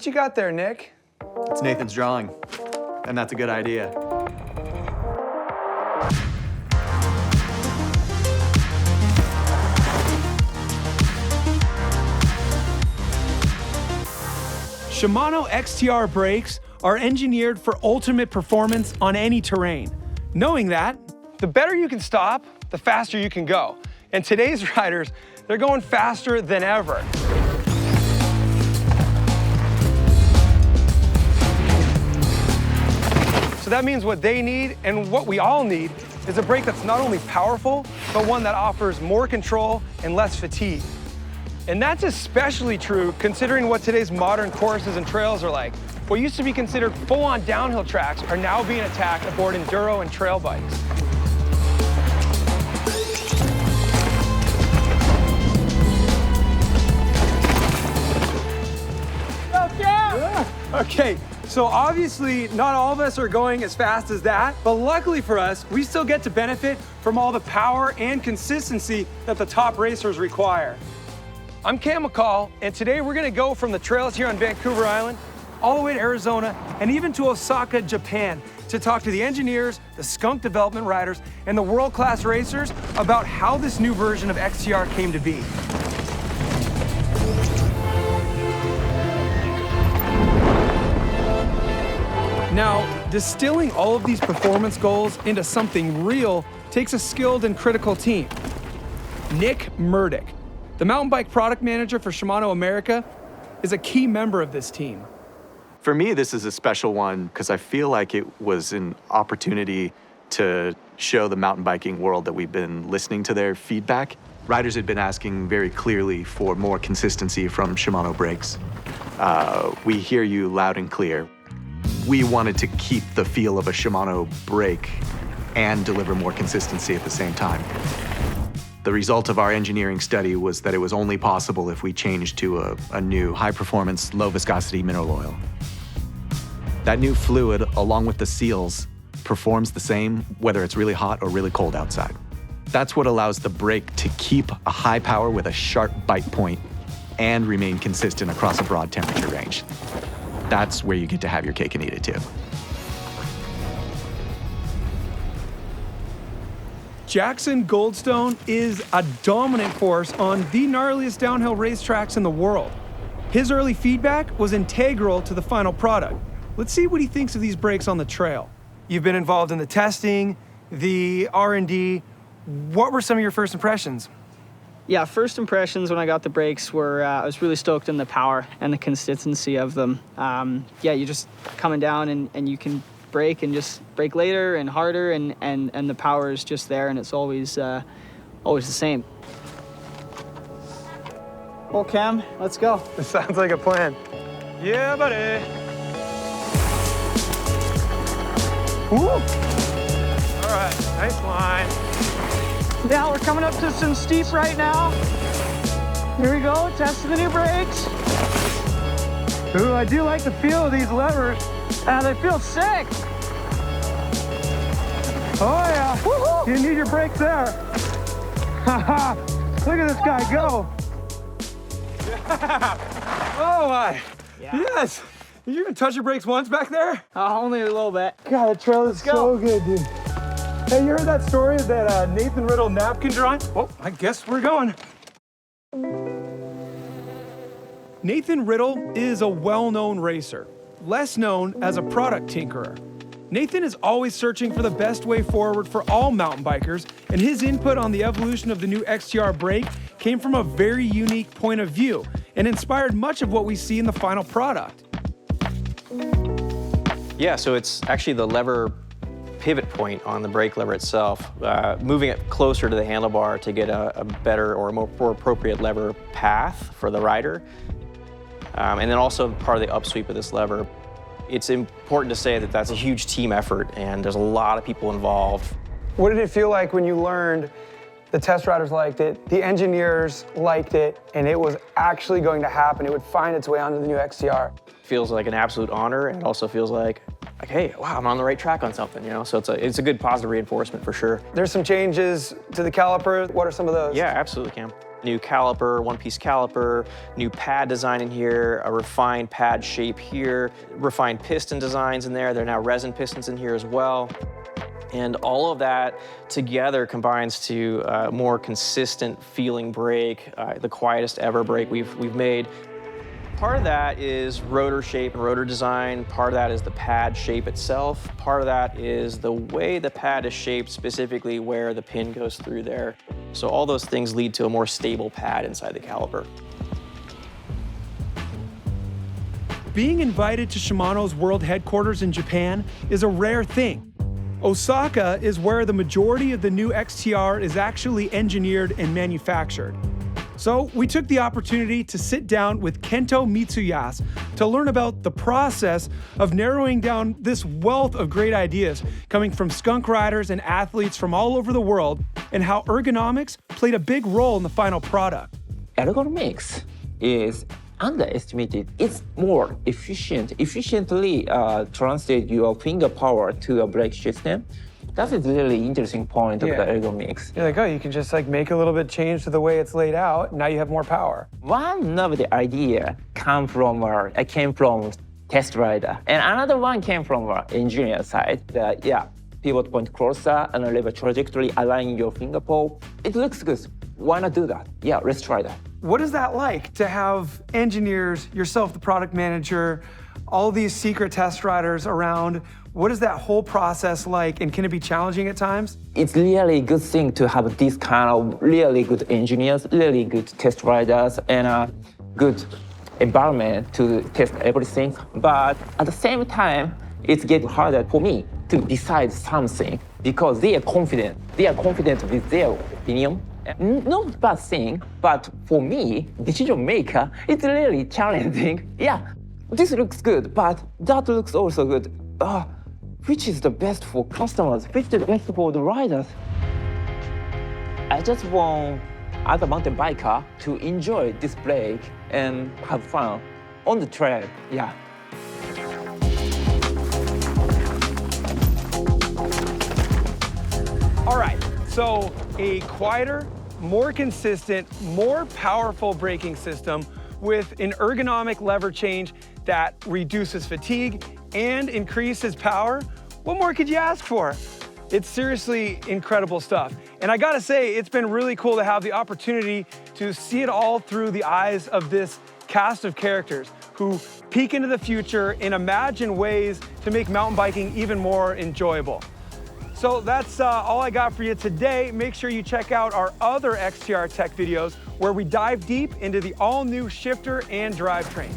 What you got there, Nick? It's Nathan's drawing, and that's a good idea. Shimano XTR brakes are engineered for ultimate performance on any terrain. Knowing that, The better you can stop, the faster you can go. And today's riders, they're going faster than ever. So that means what they need and what we all need is a brake that's not only powerful, but one that offers more control and less fatigue. And that's especially true considering what today's modern courses and trails are like. What used to be considered full-on downhill tracks are now being attacked aboard enduro and trail bikes. Okay, so obviously not all of us are going as fast as that, but luckily for us, we still get to benefit from all the power and consistency that the top racers require. I'm Cam McCall, and today we're gonna go from the trails here on Vancouver Island all the way to Arizona and even to Osaka, Japan, to talk to the engineers, the skunk development riders, and the world-class racers about how this new version of XTR came to be. Now, distilling all of these performance goals into something real takes a skilled and critical team. Nick Murdick, the mountain bike product manager for Shimano America, is a key member of this team. For me, this is a special one because I feel like it was an opportunity to show the mountain biking world that we've been listening to their feedback. Riders had been asking very clearly for more consistency from Shimano brakes. We hear you loud and clear. We wanted to keep the feel of a Shimano brake and deliver more consistency at the same time. The result of our engineering study was that it was only possible if we changed to a new high-performance, low-viscosity mineral oil. That new fluid, along with the seals, performs the same whether it's really hot or really cold outside. That's what allows the brake to keep a high power with a sharp bite point and remain consistent across a broad temperature range. That's where you get to have your cake and eat it too. Jackson Goldstone is a dominant force on the gnarliest downhill racetracks in the world. His early feedback was integral to the final product. Let's see what he thinks of these brakes on the trail. You've been involved in the testing, the R&D. What were some of your first impressions? Yeah, first impressions when I got the brakes were, I was really stoked in the power and the consistency of them. Yeah, you're just coming down and you can brake and just brake later and harder and the power is just there and it's always the same. Well, Cam, let's go. This sounds like a plan. Yeah, buddy. Woo! All right, nice line. Now we're coming up to some steep right now. Here we go, testing the new brakes. Ooh, I do like the feel of these levers. They feel sick. Oh yeah, Woohoo! you need your brakes there. Haha, look at this guy go. Oh my, Yeah. yes. Did you even touch your brakes once back there? Only a little bit. God, the trail is go. so good, dude. Hey, you heard that story of that Nathan Riddle napkin drawing? Well, I guess we're going. Nathan Riddle is a well-known racer, less known as a product tinkerer. Nathan is always searching for the best way forward for all mountain bikers, and his input on the evolution of the new XTR brake came from a very unique point of view and inspired much of what we see in the final product. Yeah, so it's actually the lever pivot point on the brake lever itself, moving it closer to the handlebar to get a better or a more appropriate lever path for the rider. And then also part of the upsweep of this lever. It's important to say that that's a huge team effort and there's a lot of people involved. What did it feel like when you learned the test riders liked it, the engineers liked it, and it was actually going to happen? It would find its way onto the new XTR. Feels like an absolute honor and it also feels like, hey, wow, I'm on the right track on something, you know? So it's a good positive reinforcement for sure. There's some changes to the caliper. What are some of those? Yeah, absolutely, Cam. New caliper, one-piece caliper, new pad design in here, a refined pad shape here, refined piston designs in there. There are now resin pistons in here as well. And all of that together combines to a more consistent feeling brake, the quietest ever brake we've made. Part of that is rotor shape and rotor design. Part of that is the pad shape itself. Part of that is the way the pad is shaped, specifically where the pin goes through there. So all those things lead to a more stable pad inside the caliper. Being invited to Shimano's world headquarters in Japan is a rare thing. Osaka is where the majority of the new XTR is actually engineered and manufactured. So we took the opportunity to sit down with Kento Mitsuya to learn about the process of narrowing down this wealth of great ideas coming from skunk riders and athletes from all over the world, and how ergonomics played a big role in the final product. Ergonomics is underestimated. It's more efficiently translate your finger power to a brake system. That is really interesting point of the ergonomics. You're like, oh, you can just like make a little bit change to the way it's laid out. Now you have more power. One of the idea came from test rider, and another one came from engineer side. Pivot point closer and lever trajectory aligning your finger pole. It looks good. Why not do that? Yeah, let's try that. What is that like to have engineers, yourself, the product manager, all these secret test riders around? What is that whole process like, and can it be challenging at times? It's really a good thing to have this kind of really good engineers, really good test riders, and a good environment to test everything. But at the same time, it's getting harder for me to decide something because they are confident. They are confident with their opinion. Not bad thing, but for me, decision maker, it's really challenging. Yeah, this looks good, but that looks also good. Which is the best for customers? Which is the best for the riders? I just want other mountain biker to enjoy this brake and have fun on the trail. Yeah. All right, so a quieter, more consistent, more powerful braking system with an ergonomic lever change that reduces fatigue and increases power. What more could you ask for? It's seriously incredible stuff. And I gotta say, it's been really cool to have the opportunity to see it all through the eyes of this cast of characters who peek into the future and imagine ways to make mountain biking even more enjoyable. So that's all I got for you today. Make sure you check out our other XTR Tech videos where we dive deep into the all-new shifter and drivetrain.